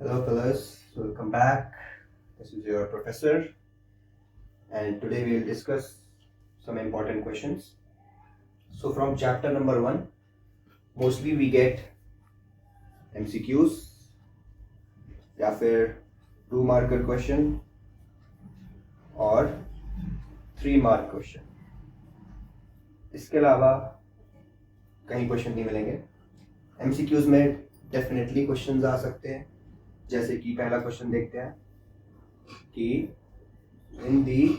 Hello, fellas. Welcome back. This is your professor, and today we will discuss some important questions. So, from chapter number 1, mostly we get MCQs या फिर 2 marker question और 3 mark question. इसके अलावा कहीं question नहीं मिलेंगे. MCQs में definitely questions आ सकते हैं, जैसे कि पहला क्वेश्चन देखते हैं कि in the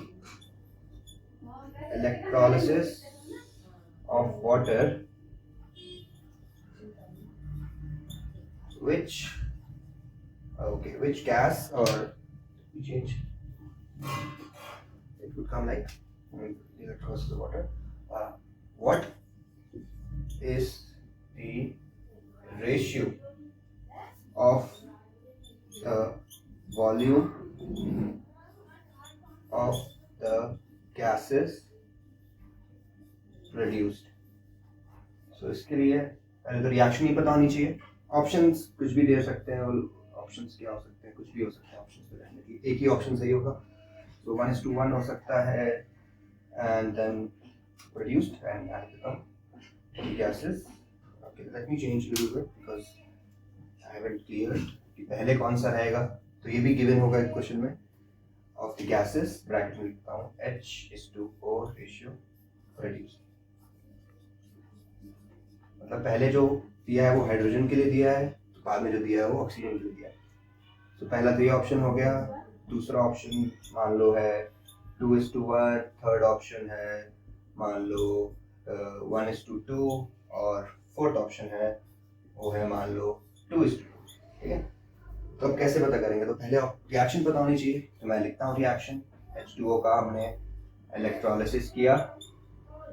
electrolysis of water, which gas, or we change, it would come like electrolysis of water, what is the ratio of the volume of the gases produced. So इसके लिए पहले तो रिएक्शन ही पता होनी चाहिए. ऑप्शंस कुछ भी दे सकते हैं, और ऑप्शंस क्या हो सकते हैं, कुछ भी हो सकते हैं. ऑप्शंस तो डेफिनेटली एक ही ऑप्शन सही होगा. So 1:1 हो सकता है, and then produced and become gases. Okay, let me change a little bit because I haven't cleared कि पहले कौन सा रहेगा. तो ये भी गिवन होगा एक क्वेश्चन में. Of the gases, ब्रैकेट में लिखता हूँ H:O ratio reduced. मतलब पहले जो दिया है वो हाइड्रोजन के लिए दिया है, तो बाद में जो दिया है वो ऑक्सीजन के लिए दिया है. तो पहला तो ये ऑप्शन हो गया. दूसरा ऑप्शन मान लो है 2:1. थर्ड ऑप्शन है मान लो 1:2. और फोर्थ ऑप्शन है वो है मान लो 2:2. ठीक है. तो अब कैसे पता करेंगे? तो पहले रिएक्शन पता होनी चाहिए. तो मैं लिखता हूँ रिएक्शन. H2O का हमने इलेक्ट्रोलिसिस किया,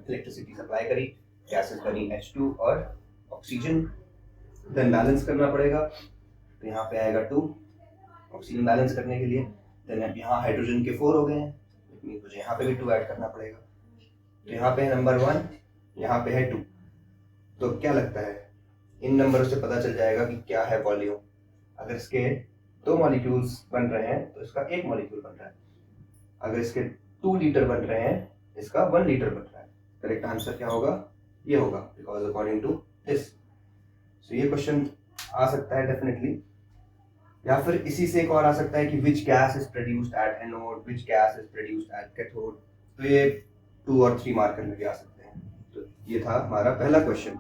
इलेक्ट्रिसिटी सप्लाई करी, गैसेस बनी H2 और ऑक्सीजन. देन बैलेंस करना पड़ेगा. तो यहाँ पे आएगा 2 ऑक्सीजन बैलेंस करने के लिए. देन अब यहाँ हाइड्रोजन के 4 हो गए हैं, मुझे यहाँ पे भी 2 ऐड करना पड़ेगा. तो यहाँ पे है नंबर 1, यहाँ पे है 2. तो क्या लगता है इन नंबरों से पता चल जाएगा कि क्या है वॉल्यूम. अगर इसके 2 मॉलिक्यूल्स बन रहे हैं तो इसका 1 मॉलिक्यूल बन रहा है. अगर इसके 2 लीटर बन रहे हैं, इसका 1 लीटर बन रहा है. करेक्ट आंसर क्या होगा? ये होगा, बिकॉज अकॉर्डिंग टू दिस. सो ये क्वेश्चन आ सकता है डेफिनेटली. या फिर इसी से एक और आ सकता है कि which gas is produced at anode, which gas is produced at cathode. तो ये 2 और 3 मार्कर में भी आ सकते हैं. तो ये था हमारा पहला question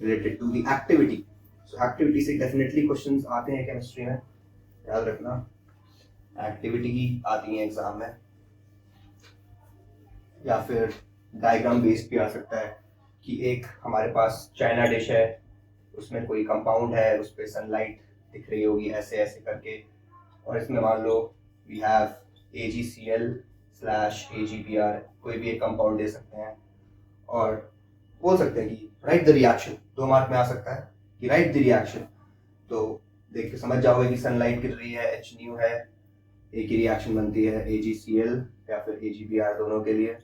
related to the activity. So activity से डेफिनेटली क्वेश्चंस आते हैं केमिस्ट्री में, याद रखना. एक्टिविटी ही आती है एग्जाम में. या फिर डायग्राम बेस्ड भी आ सकता है कि एक हमारे पास चाइना डिश है, उसमें कोई कंपाउंड है, उस पर सनलाइट दिख रही होगी ऐसे ऐसे करके, और इसमें मान लो वी हैव AgCl/AgBr, कोई भी एक कंपाउंड दे सकते हैं और बोल सकते हैं कि राइट द रिएक्शन. 2 मार्क में आ सकता है कि राइट द रिएक्शन. तो देख के समझ जाओगे कि सनलाइट गिर रही है, H न्यू है, एक ही रिएक्शन बनती है AgCl या फिर AgBr दोनों के लिए.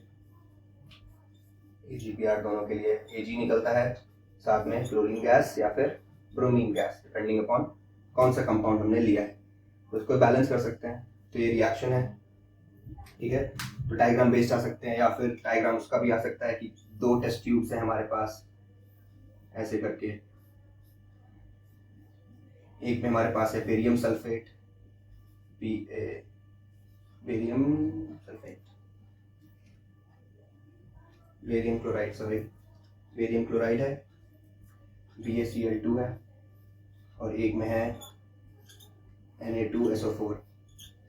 AgBr दोनों के लिए Ag निकलता है, साथ में क्लोरीन गैस या फिर ब्रोमीन गैस, डिपेंडिंग अपॉन कौन सा कंपाउंड हमने लिया है. तो उसको बैलेंस कर सकते हैं. तो ये रिएक्शन है. ठीक है. तो डायग्राम बेस्ड आ सकते हैं, या फिर डायग्राम उसका भी आ सकता है कि 2 टेस्ट ट्यूब्स हैं हमारे पास ऐसे करके. एक में हमारे पास है barium sulphate, barium chloride, sorry barium chloride है, BaCl2 है, और एक में है Na2SO4.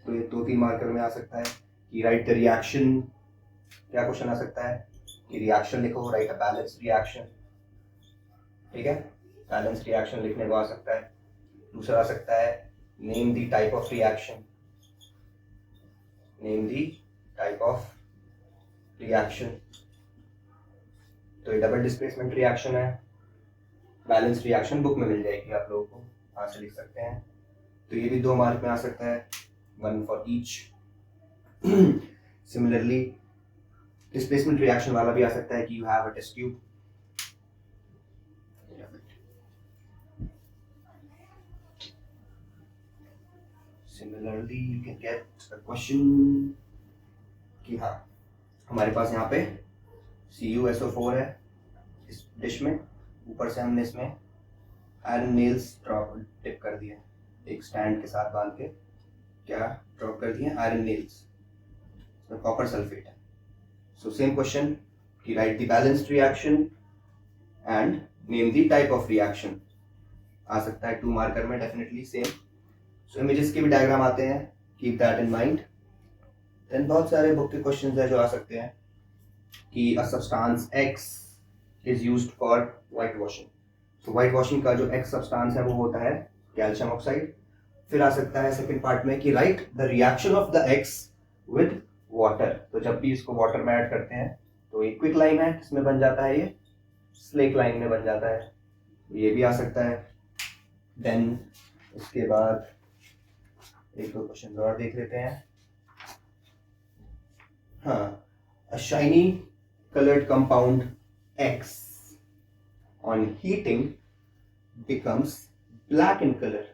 तो ये 2-3 मार्कर में आ सकता है कि राइट द रिएक्शन. क्या क्वेश्चन आ सकता है कि रिएक्शन लिखो, राइट अ बैलेंस रिएक्शन. ठीक है. बैलेंस रिएक्शन लिखने को आ सकता है. दूसरा आ सकता है name the type of reaction. Name the type of reaction. तो ये डबल डिस्प्लेसमेंट रिएक्शन है. बैलेंस रिएक्शन बुक में मिल जाएगी आप लोगों को, वहाँ से लिख सकते हैं. तो ये भी 2 मार्क में आ सकता है, 1 for each. Similarly displacement reaction वाला भी आ सकता है कि you have a test tube. Similarly, you can get a question कि हाँ हमारे पास यहाँ पे CuSO4 है इस डिश में, ऊपर से हमने इसमें आयरन नेल्स टिप कर दिए, एक स्टैंड के साथ बांध के क्या ड्रॉप कर दिए आयरन नेल्स, इसमें कॉपर सल्फेट है. सो सेम क्वेश्चन कि write the balanced reaction and name the type of reaction. आ सकता है 2 मार्कर में डेफिनेटली सेम. सो इमेजेस के भी डायग्राम आते हैं, keep that in mind. Then बहुत सारे बुक के क्वेश्चंस हैं जो आ सकते हैं कि a substance X is used for white washing. तो व्हाइट वॉशिंग का जो X सब्सटेंस है वो होता है कैल्शियम ऑक्साइड. फिर आ सकता है सेकंड पार्ट में कि write the reaction of the X with water. तो जब भी इसको वाटर में ऐड करते हैं तो एक क्विक लाइन है, इसमें बन जाता है ये स्लेक लाइन में बन जाता है, ये भी आ सकता है. देन इसके बाद एक दो क्वेश्चन और देख लेते हैं. हाँ, a shiny colored compound X on heating becomes black in color.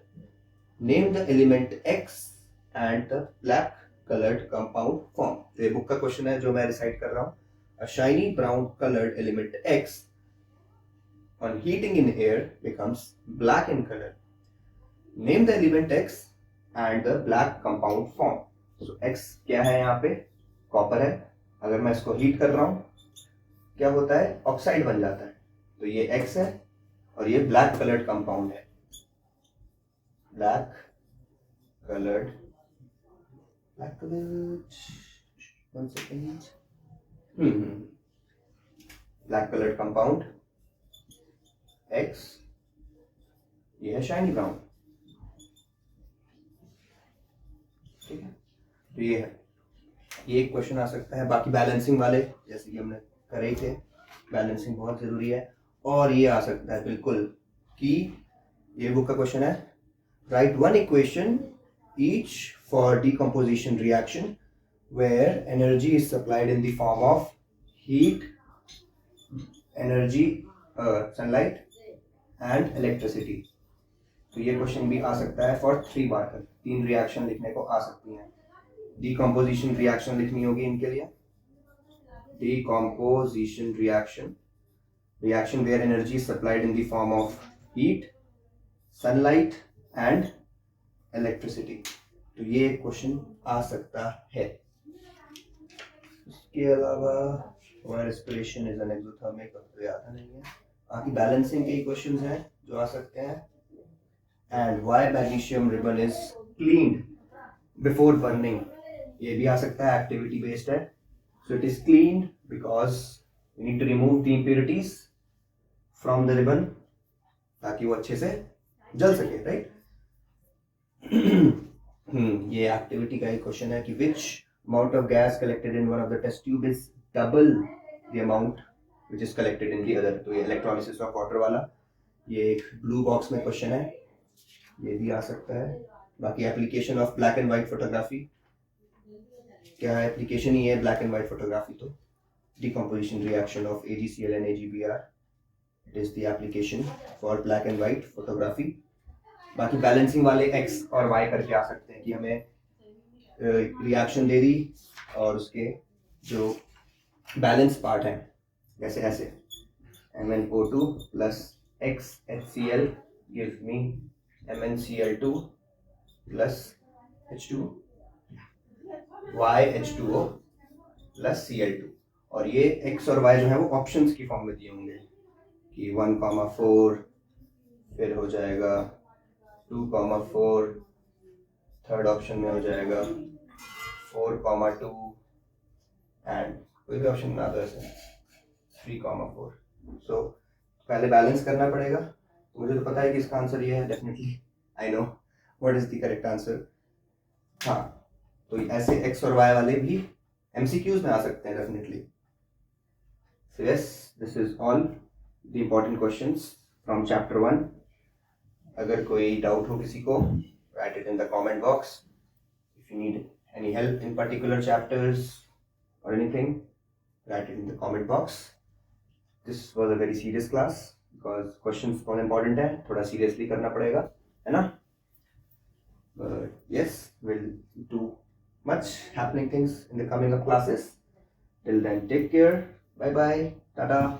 Name the element X and the black colored compound form. ये बुक का क्वेश्चन है जो मैं रिसाइट कर रहा हूँ. A shiny brown colored element X on heating in air becomes black in color. Name the element X and the black compound form. So X क्या है यहाँ पे? कॉपर है. अगर मैं इसको हीट कर रहा हूं क्या होता है, ऑक्साइड बन जाता है. तो ये X है और ये ब्लैक कलर्ड कंपाउंड है. Black coloured one second. Black coloured compound X, ये है शाइनी ब्राउन. ठीक है, तो ये है, ये एक क्वेश्चन आ सकता है. बाकी बैलेंसिंग वाले जैसे कि हमने करे ही थे, बैलेंसिंग बहुत जरूरी है. और ये आ सकता है बिल्कुल कि ये बुक का क्वेश्चन है, write one equation each for decomposition reaction where energy is supplied in the form of heat, energy, sunlight and electricity. तो ये क्वेश्चन भी आ सकता है फॉर 3 मार्कर. 3 रिएक्शन लिखने को आ सकती हैं. डिकम्पोजिशन रिएक्शन लिखनी होगी इनके लिए. Decomposition reaction, reaction where energy is supplied in the form of heat, sunlight and electricity. तो ये क्वेश्चन आ सकता है. इसके अलावा रेस्पिरेशन इज एन एक्सोथर्मिक, तो याद नहीं है. बाकी बैलेंसिंग के क्वेश्चंस हैं जो आ सकते हैं. And why magnesium ribbon is cleaned before burning, ये भी आ सकता है, एक्टिविटी बेस्ड है. So it is cleaned because you need to remove the impurities from the ribbon ताकि वो अच्छे से जल सके, राइट. ये एक्टिविटी का एक क्वेश्चन है कि which amount of gas collected in one of the test tube is double the amount which is collected in the other. तो ये इलेक्ट्रोलिसिस ऑफ वाटर वाला, ये एक ब्लू बॉक्स में क्वेश्चन है, ये भी आ सकता है. बाकी application of black and white photography, क्या है एप्लीकेशन ही है ब्लैक एंड व्हाइट फोटोग्राफी. तो decomposition reaction of AgCl and AgBr, it is the application for black and white photography. बाकी बैलेंसिंग वाले X और Y करके आ सकते हैं कि हमें रिएक्शन दे दी और उसके जो बैलेंस पार्ट है जैसे ऐसे MnO2 plus XHCl gives me MnCl2 plus H2, YH2O plus Cl2. और ये X और Y जो है वो ऑप्शंस की फॉर्म में दिए होंगे कि 1,4, फिर हो जाएगा 2,4, थर्ड ऑप्शन में हो जाएगा 4,2 एंड कोई भी ऑप्शन ना दो 3,4. सो पहले बैलेंस करना पड़ेगा. मुझे तो पता है कि इसका आंसर ये है, definitely I know what is the correct answer. हाँ, तो ऐसे X और Y वाले भी MCQs में आ सकते हैं definitely. So yes, this is all the important questions from chapter 1. अगर कोई डाउट हो किसी को, write it in the comment box. If you need any help in particular chapters और anything, write it in the comment box. This was a very serious class because questions बहुत important है, थोड़ा seriously करना पड़ेगा, है ना. Yes, We'll do much happening things in the coming up classes. Till then, take care. Bye bye. Tata.